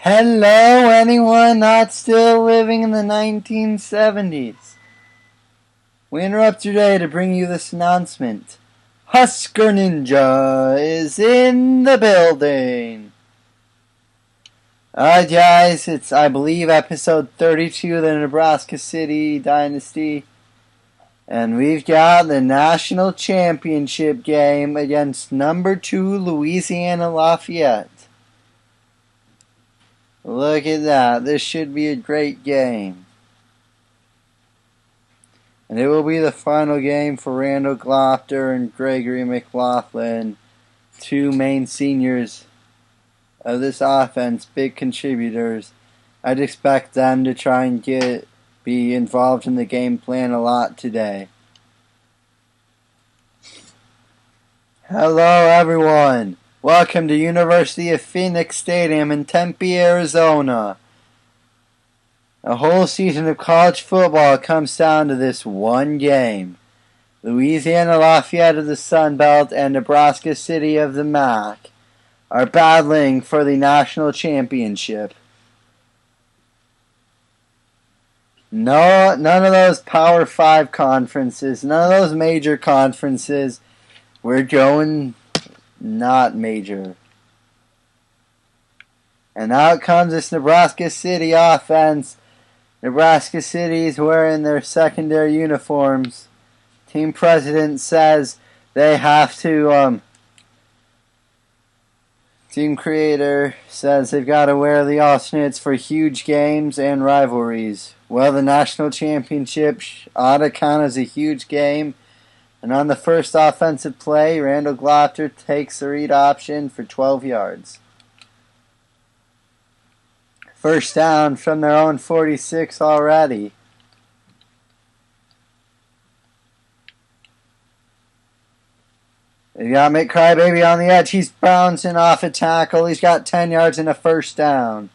Hello, anyone not still living in the 1970s. We interrupt your day to bring you this announcement. Husker Ninja is in the building. Alright guys, it's I believe episode 32 of the Nebraska City Dynasty. And we've got the national championship game against number 2 Louisiana-Lafayette. Look at that. This should be a great game. And it will be the final game for Randall Glofter and Gregory McLaughlin, two main seniors of this offense, big contributors. I'd expect them to try and be involved in the game plan a lot today. Hello everyone. Welcome to University of Phoenix Stadium in Tempe, Arizona. A whole season of college football comes down to this one game. Louisiana-Lafayette of the Sun Belt and Nebraska City of the MAC are battling for the national championship. No, none of those Power 5 conferences, none of those major conferences. We're going not major. And out comes this Nebraska City offense. Nebraska City is wearing their secondary uniforms. Team president says they have to, team creator says they've got to wear the alternates for huge games and rivalries. Well, the national championship ought to count as a huge game. And on the first offensive play, Randall Glofter takes the read option for 12 yards. First down from their own 46 already. They got McCrybaby on the edge. He's bouncing off a tackle. He's got 10 yards and a first down.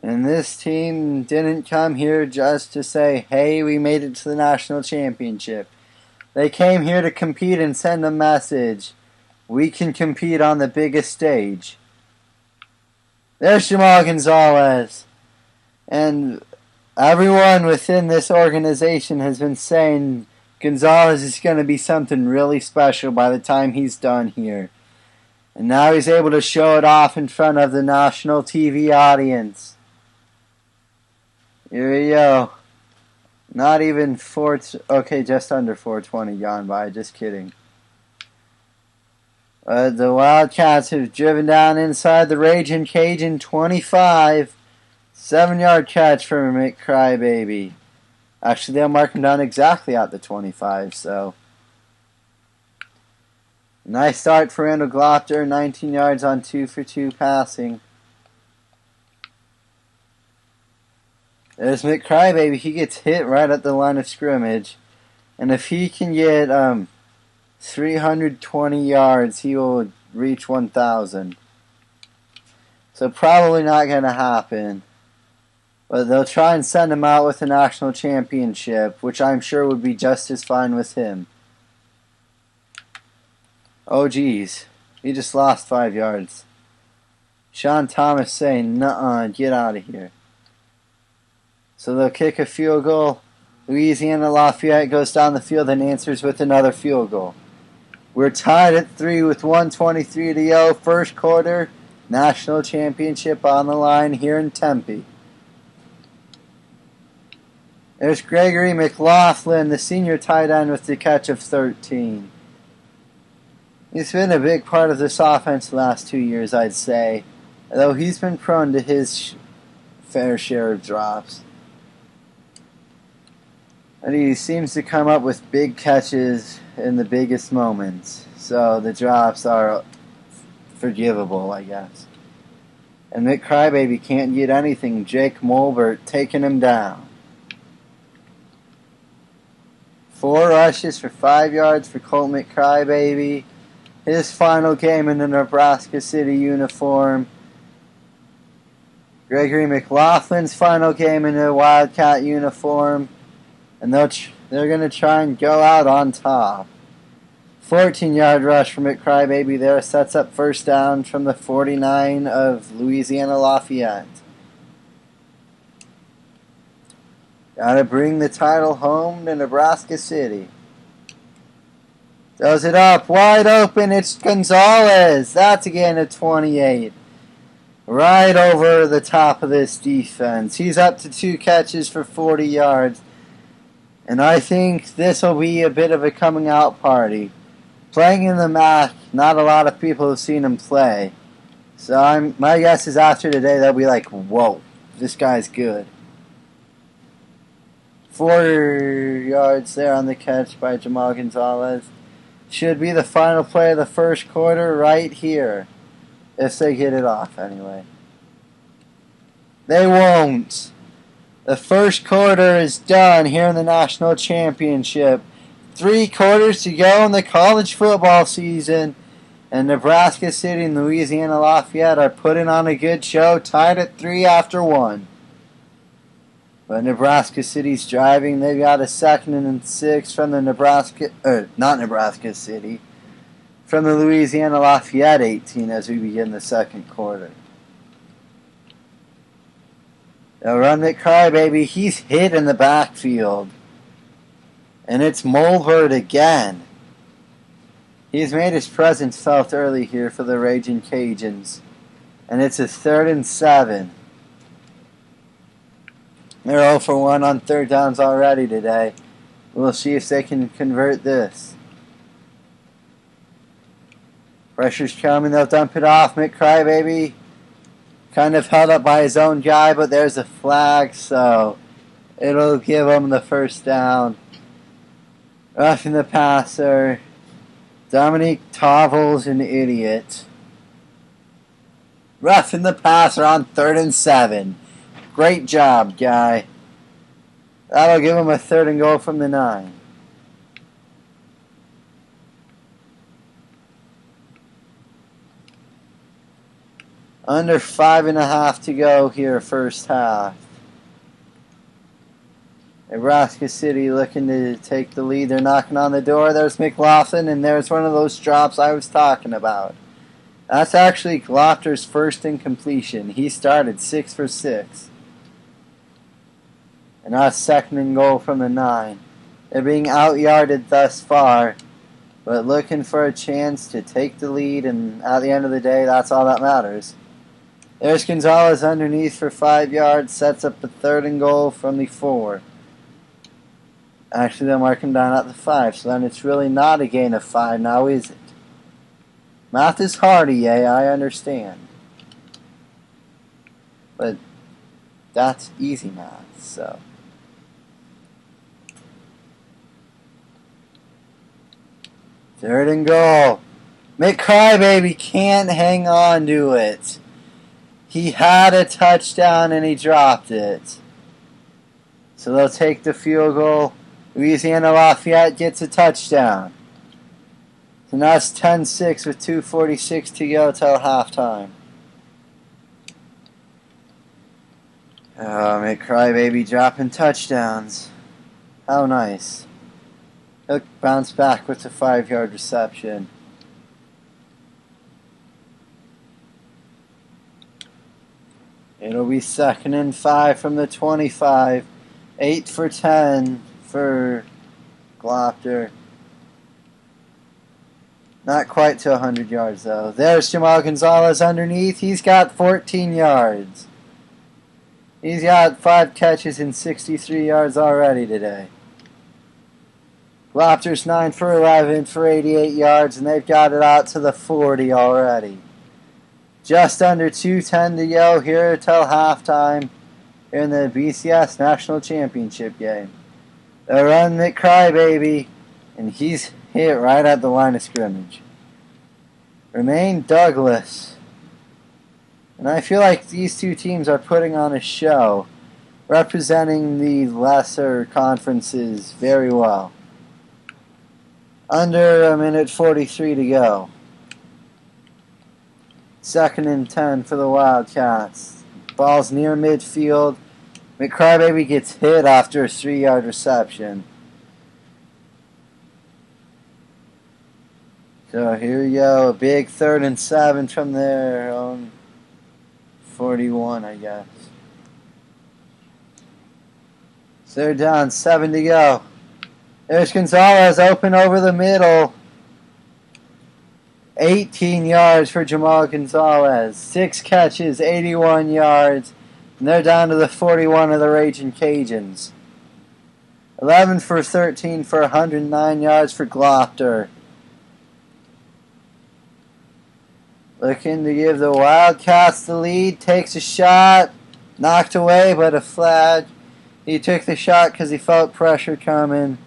And this team didn't come here just to say, hey, we made it to the national championship. They came here to compete and send a message. We can compete on the biggest stage. There's Jamal Gonzalez. And everyone within this organization has been saying Gonzalez is going to be something really special by the time he's done here. And now he's able to show it off in front of the national TV audience. Here we go. Not even just under 420 gone by. Just kidding. The Wildcats have driven down inside the Ragin' Cajun 25. 7-yard catch from McCrybaby. Actually, they'll mark him down exactly at the 25, so. Nice start for Randall Glofter. 19 yards on 2-for-2 passing. There's McCrybaby. He gets hit right at the line of scrimmage. And if he can get 320 yards, he will reach 1,000. So probably not going to happen. But they'll try and send him out with a national championship, which I'm sure would be just as fine with him. Oh, geez. He just lost 5 yards. Sean Thomas saying, nuh-uh, get out of here. So they'll kick a field goal. Louisiana-Lafayette goes down the field and answers with another field goal. We're tied at 3 with 1:23 to go. First quarter, national championship on the line here in Tempe. There's Gregory McLaughlin, the senior tight end, with the catch of 13. He's been a big part of this offense the last 2 years, I'd say, though he's been prone to his fair share of drops. And he seems to come up with big catches in the biggest moments. So the drops are forgivable, I guess. And McCrybaby can't get anything. Jake Mulbert taking him down. 4 rushes for 5 yards for Colt McCrybaby. His final game in the Nebraska City uniform. Gregory McLaughlin's final game in the Wildcat uniform. And they're going to try and go out on top. 14-yard rush from McCrybaby there. Sets up first down from the 49 of Louisiana-Lafayette. Gotta bring the title home to Nebraska City. Throws it up, wide open, it's Gonzalez. That's again a 28. Right over the top of this defense. He's up to 2 catches for 40 yards. And I think this will be a bit of a coming out party. Playing in the MAC, not a lot of people have seen him play. So my guess is after today they'll be like, whoa, this guy's good. 4 yards there on the catch by Jamal Gonzalez. Should be the final play of the first quarter right here. If they get it off anyway. They won't. The first quarter is done here in the national championship. 3 quarters to go in the college football season. And Nebraska City and Louisiana-Lafayette are putting on a good show, tied at 3 after 1. But Nebraska City's driving. They've got a 2nd and 6 from the from the Louisiana-Lafayette 18 as we begin the second quarter. They'll run McCrybaby. He's hit in the backfield. And it's Mulvert again. He's made his presence felt early here for the Raging Cajuns. And it's a 3rd and 7. They're 0 for 1 on 3rd downs already today. We'll see if they can convert this. Pressure's coming. They'll dump it off. McCrybaby kind of held up by his own guy, but there's a flag, so it'll give him the first down. Roughing the passer. Dominique Tovel's an idiot. Roughing the passer on 3rd and 7. Great job, guy. That'll give him a 3rd and goal from the 9. Under 5.5 to go here, first half. Nebraska City looking to take the lead. They're knocking on the door. There's McLaughlin, and there's one of those drops I was talking about. That's actually Glopter's first incompletion. He started 6 for 6. And now 2nd and goal from the 9. They're being out-yarded thus far, but looking for a chance to take the lead, and at the end of the day, that's all that matters. There's Gonzalez underneath for 5 yards, sets up the 3rd and goal from the 4. Actually, they'll mark him down at the 5, so then it's really not a gain of 5 now, is it? Math is hard, EA, I understand. But that's easy math, so. Third and goal. McCrybaby can't hang on to it. He had a touchdown and he dropped it. So they'll take the field goal. Louisiana-Lafayette gets a touchdown. So now it's 10-6 with 2:46 to go till halftime. Oh, McCrybaby dropping touchdowns. How nice. He'll bounce back with a 5-yard reception. It'll be 2nd and 5 from the 25. 8 for 10 for Glopter. Not quite to 100 yards, though. There's Jamal Gonzalez underneath. He's got 14 yards. He's got 5 catches and 63 yards already today. Glopter's 9 for 11 for 88 yards, and they've got it out to the 40 already. Just under 2:10 to go here till halftime in the BCS National Championship game. They'll run McCrybaby, and he's hit right at the line of scrimmage. Remain Douglas. And I feel like these two teams are putting on a show, representing the lesser conferences very well. Under a minute 43 to go. 2nd and 10 for the Wildcats. Ball's near midfield. McCrybaby gets hit after a 3-yard reception. So here we go. A big 3rd and 7 from their own 41, I guess. So they're down 7 to go. There's Gonzalez open over the middle. 18 yards for Jamal Gonzalez. 6 catches, 81 yards. And they're down to the 41 of the Raging Cajuns. 11 for 13 for 109 yards for Glopter. Looking to give the Wildcats the lead. Takes a shot. Knocked away, but a flag. He took the shot because he felt pressure coming.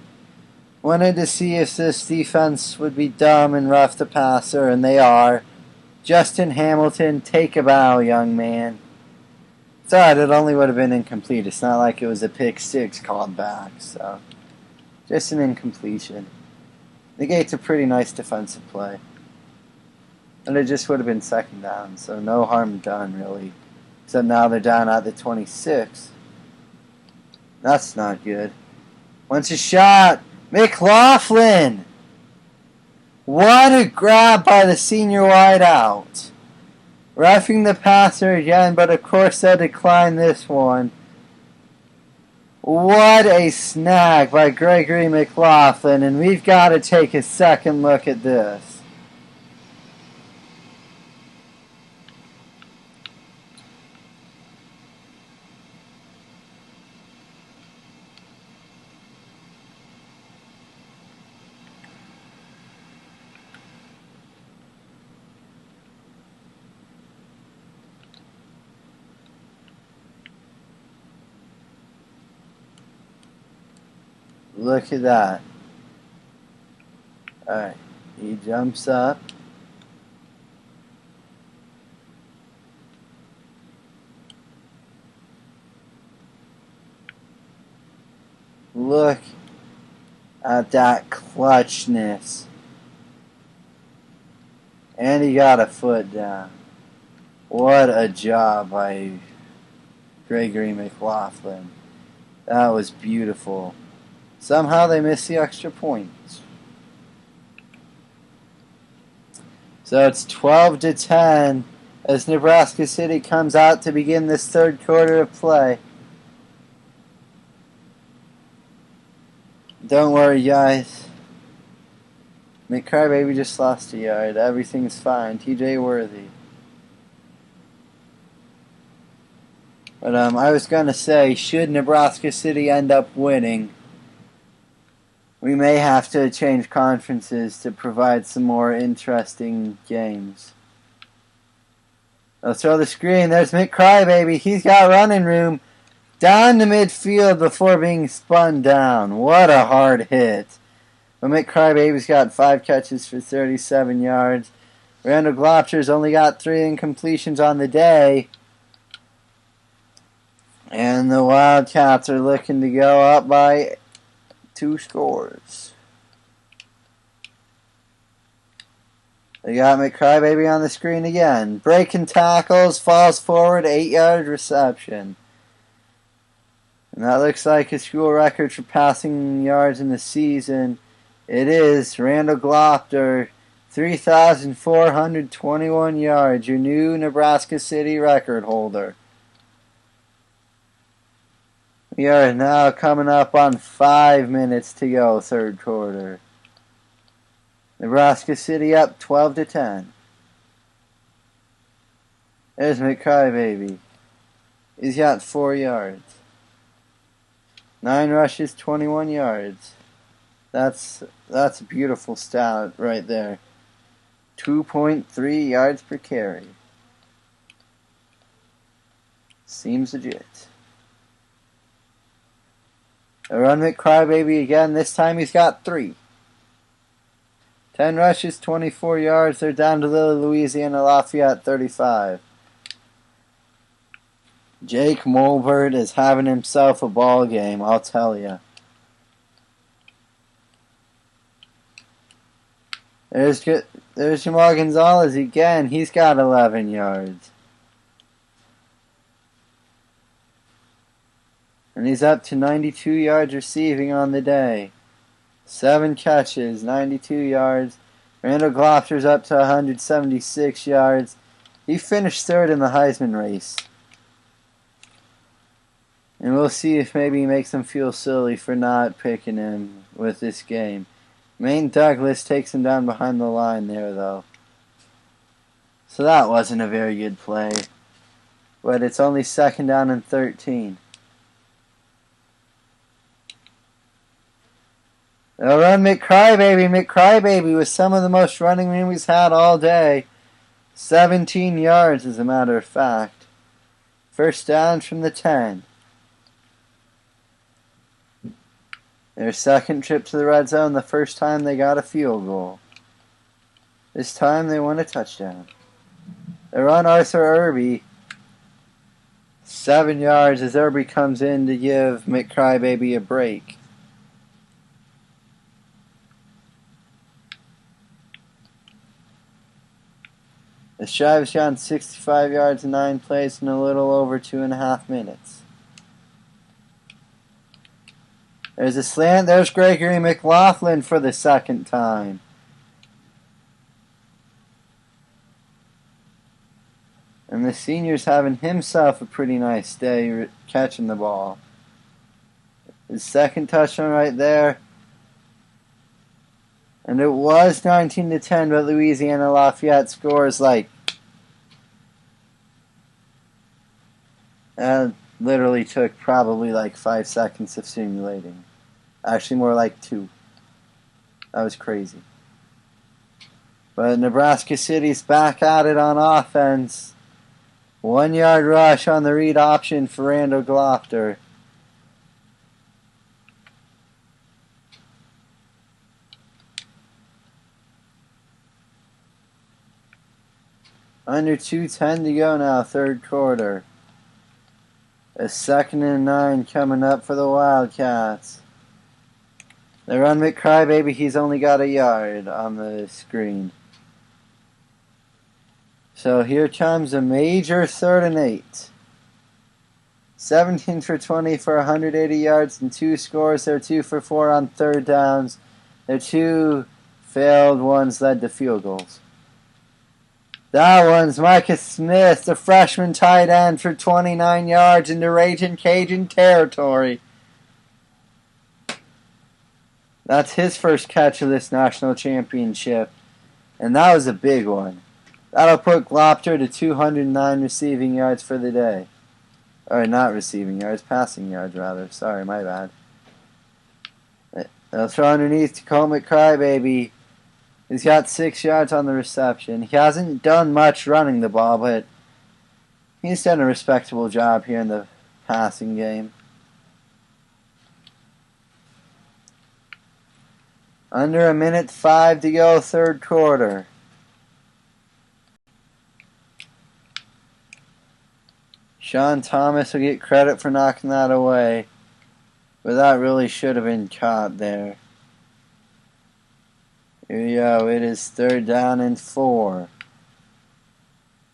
Wanted to see if this defense would be dumb and rough the passer, and they are. Justin Hamilton, take a bow, young man. It's alright, it only would have been incomplete. It's not like it was a pick 6 called back, so just an incompletion. Negates a pretty nice defensive play. And it just would have been 2nd down, so no harm done, really. Except now they're down at the 26. That's not good. Once a shot, McLaughlin! What a grab by the senior wideout. Roughing the passer again, but of course they'll decline this one. What a snag by Gregory McLaughlin, and we've got to take a second look at this. Look at that. Alright, he jumps up. Look at that clutchness. And he got a foot down. What a job by Gregory McLaughlin. That was beautiful. Somehow they missed the extra points. So it's 12 to 10 as Nebraska City comes out to begin this 3rd quarter of play. Don't worry, guys. McCrybaby just lost a yard. Everything's fine. TJ Worthy. But I was going to say, should Nebraska City end up winning, we may have to change conferences to provide some more interesting games. They'll throw the screen. There's McCrybaby. He's got running room. Down to midfield before being spun down. What a hard hit. But McCrybaby's got 5 catches for 37 yards. Randall Glopter's only got 3 incompletions on the day. And the Wildcats are looking to go up by 2 scores. They got McCrybaby on the screen again. Breaking tackles, falls forward, 8-yard reception. And that looks like a school record for passing yards in the season. It is. Randall Glopter, 3,421 yards, your new Nebraska City record holder. We are now coming up on 5 minutes to go, 3rd quarter. Nebraska City up 12 to 10. There's McCrybaby. He's got 4 yards. 9 rushes, 21 yards. That's a beautiful stat right there. 2.3 yards per carry. Seems legit. A run McCrybaby again. This time he's got 3. 10 rushes, 24 yards. They're down to the Louisiana-Lafayette 35. Jake Mulbert is having himself a ball game, I'll tell you. There's Jamal Gonzalez again. He's got 11 yards. And he's up to 92 yards receiving on the day. 7 catches, 92 yards. Randall Glofter's up to 176 yards. He finished third in the Heisman race. And we'll see if maybe he makes them feel silly for not picking him with this game. Maine Douglas takes him down behind the line there, though. So that wasn't a very good play. But it's only 2nd down and 13. They'll run McCrybaby. McCrybaby with some of the most running room he's had all day. 17 yards, as a matter of fact. First down from the 10. Their second trip to the red zone, the first time they got a field goal. This time they won a touchdown. They run Arthur Irby. 7 yards as Irby comes in to give McCrybaby a break. The drive's gone 65 yards in 9 plays in a little over 2.5 minutes. There's a slant. There's Gregory McLaughlin for the second time. And the senior's having himself a pretty nice day catching the ball. His second touchdown right there. And it was 19-10, but Louisiana-Lafayette scores literally took probably 5 seconds of simulating. Actually, more like 2. That was crazy. But Nebraska City's back at it on offense. 1 yard rush on the read option for Randall Glofter. Under 2:10 to go now, third quarter. A 2nd and 9 coming up for the Wildcats. They run McCrybaby. He's only got a yard on the screen. So here comes a major 3rd and 8. 17 for 20 for 180 yards and 2 scores. They're 2 for 4 on third downs. Their 2 failed ones led to field goals. That one's Micah Smith, the freshman tight end, for 29 yards into Ragin' Cajun territory. That's his first catch of this national championship. And that was a big one. That'll put Glofter to 209 receiving yards for the day. Or not receiving yards, passing yards rather. Sorry, my bad. They'll throw underneath to Cole McCrybaby. He's got 6 yards on the reception. He hasn't done much running the ball, but he's done a respectable job here in the passing game. Under 1:05 to go, third quarter. Sean Thomas will get credit for knocking that away, but that really should have been caught there. Here we go. It is 3rd down and 4.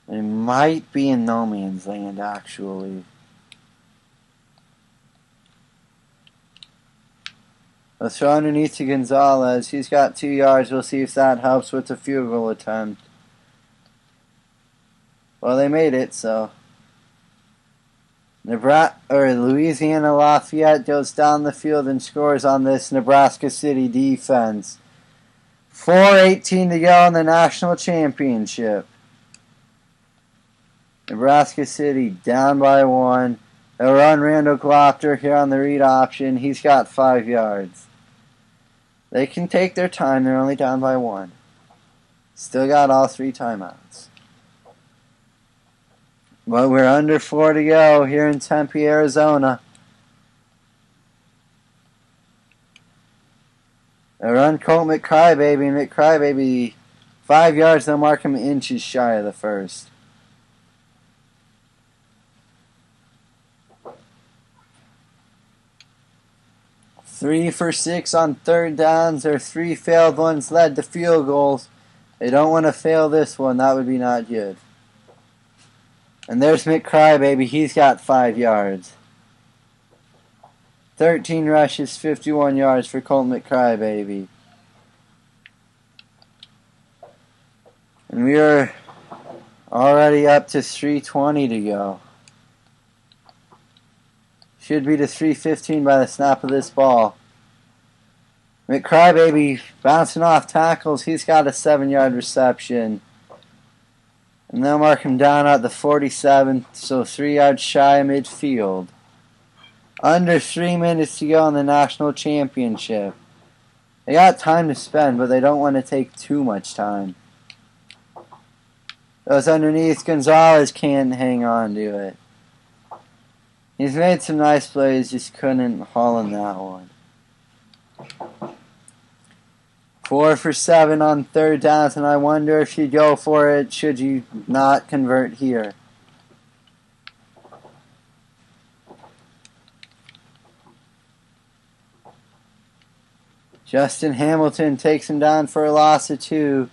It might be in no man's land, actually. Let's throw underneath to Gonzalez. He's got 2 yards. We'll see if that helps with the field goal attempt. Well, they made it, so. Louisiana-Lafayette goes down the field and scores on this Nebraska City defense. 4:18 to go in the national championship. Nebraska City down by 1. They'll run Randall Glofter here on the read option. He's got 5 yards. They can take their time. They're only down by 1. Still got all 3 timeouts. But we're under 4 to go here in Tempe, Arizona. They run Colt McCrybaby. McCrybaby, 5 yards. They'll mark him inches shy of the first. Three for 6 on third downs. Their 3 failed ones led to field goals. They don't want to fail this one. That would be not good. And there's McCrybaby. He's got 5 yards. 13 rushes, 51 yards for Colt McCrybaby. And we are already up to 3:20 to go. Should be to 3:15 by the snap of this ball. McCrybaby bouncing off tackles. He's got a 7-yard reception. And they'll mark him down at the 47, so 3 yards shy of midfield. Under 3 minutes to go in the national championship. They got time to spend, but they don't want to take too much time. Those underneath, Gonzalez can't hang on to it. He's made some nice plays, just couldn't haul in that one. 4 for 7 on third downs, and I wonder if you go for it, should you not convert here. Justin Hamilton takes him down for a loss of 2,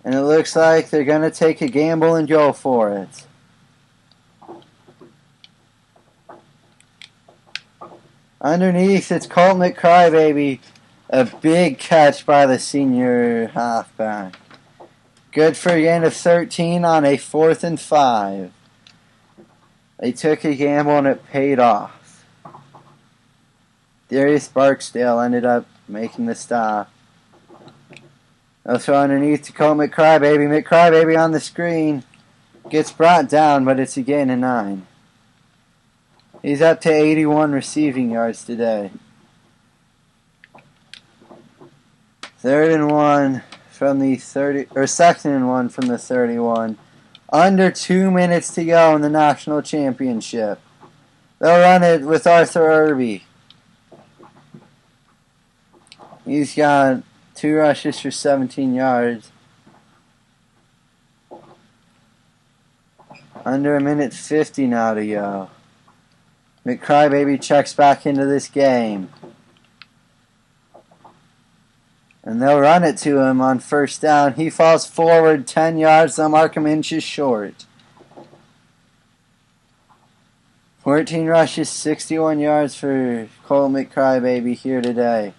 and it looks like they're going to take a gamble and go for it. Underneath, it's Colt McCrybaby. A big catch by the senior halfback. Good for a gain of 13 on a 4th and 5. They took a gamble and it paid off. Darius Barksdale ended up making the stop. They'll throw underneath to Colt McCrybaby. McCrybaby on the screen. Gets brought down, but it's a gain of 9. He's up to 81 receiving yards today. 3rd and 1 from the 30, or 2nd and 1 from the 31. Under 2 minutes to go in the national championship. They'll run it with Arthur Irby. He's got 2 rushes for 17 yards. Under 1:50 now to go. McCrybaby checks back into this game. And they'll run it to him on 1st down. He falls forward 10 yards. They'll mark him inches short. 14 rushes, 61 yards for Colt McCrybaby here today.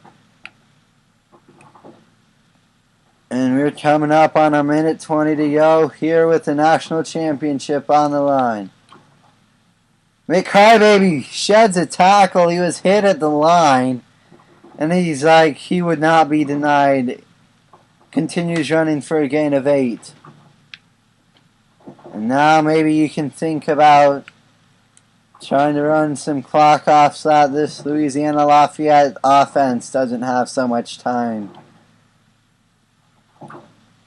And we're coming up on 1:20 to go here with the national championship on the line. McCrybaby sheds a tackle. He was hit at the line. And he's like, he would not be denied. Continues running for a gain of 8. And now maybe you can think about trying to run some clock off so that this Louisiana-Lafayette offense doesn't have so much time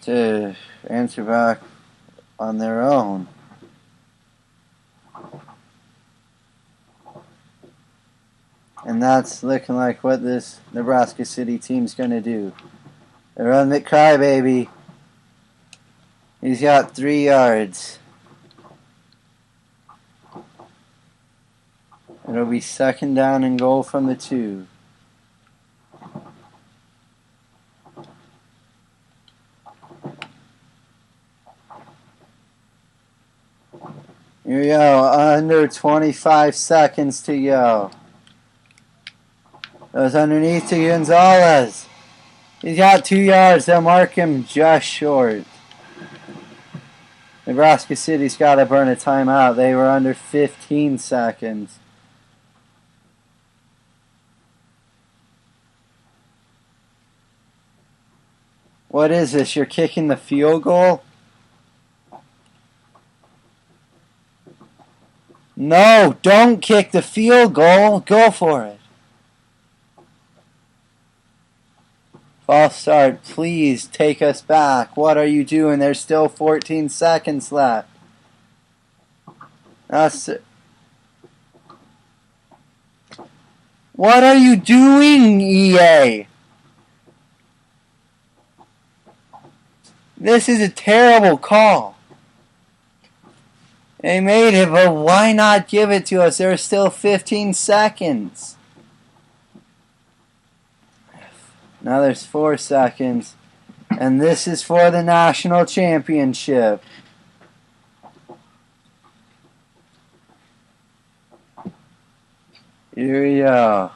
to answer back on their own. And that's looking like what this Nebraska City team's going to do. They run McCrybaby. He's got 3 yards. It'll be 2nd down and goal from the 2. Here we go. Under 25 seconds to go. Goes underneath to Gonzalez. He's got 2 yards. They'll mark him just short. Nebraska City's got to burn a timeout. They were under 15 seconds. What is this? You're kicking the field goal? No, don't kick the field goal. Go for it. False start, please take us back. What are you doing? There's still 14 seconds left. What are you doing, EA? This is a terrible call. They made it, but why not give it to us? There's still 15 seconds. Now there's 4 seconds. And this is for the national championship. Here we go.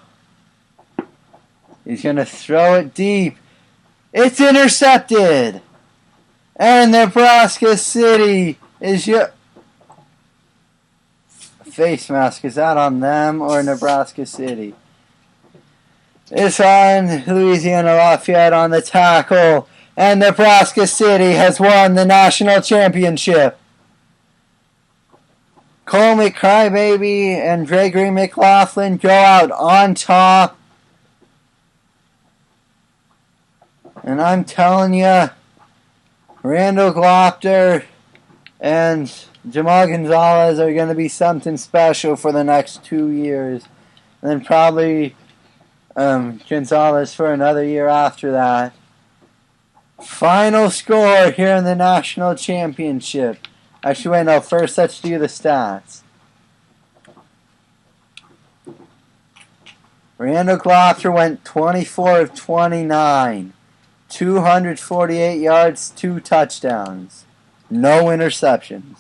He's going to throw it deep. It's intercepted. And Nebraska City is your face mask. Is that on them or Nebraska City? It's on Louisiana-Lafayette on the tackle. And Nebraska City has won the national championship. Cole McCrybaby and Gregory McLaughlin go out on top. And I'm telling you, Randall Glopter and Jamal Gonzalez are going to be something special for the next 2 years. And then probably Gonzalez for another year after that. Final score here in the national championship. Actually, wait, no. First, let's do the stats. Randall Glopter went 24 of 29. 248 yards, 2 touchdowns. No interceptions.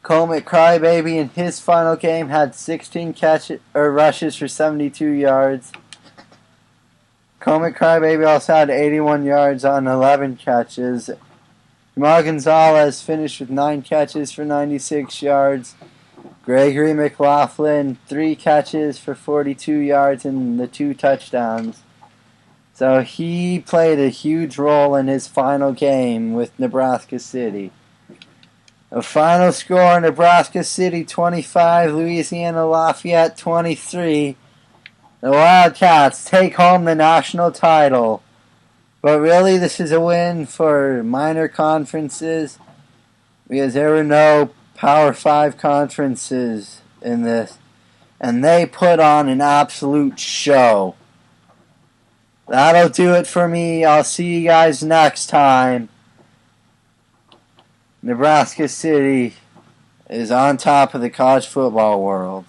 Cole McCrybaby in his final game had 16 rushes for 72 yards. Cole McCrybaby also had 81 yards on 11 catches. Jamal Gonzalez finished with 9 catches for 96 yards. Gregory McLaughlin, 3 catches for 42 yards and the 2 touchdowns. So he played a huge role in his final game with Nebraska City. A final score, Nebraska City 25, Louisiana-Lafayette 23. The Wildcats take home the national title. But really, this is a win for minor conferences because there were no Power 5 conferences in this. And they put on an absolute show. That'll do it for me. I'll see you guys next time. Nebraska City is on top of the college football world.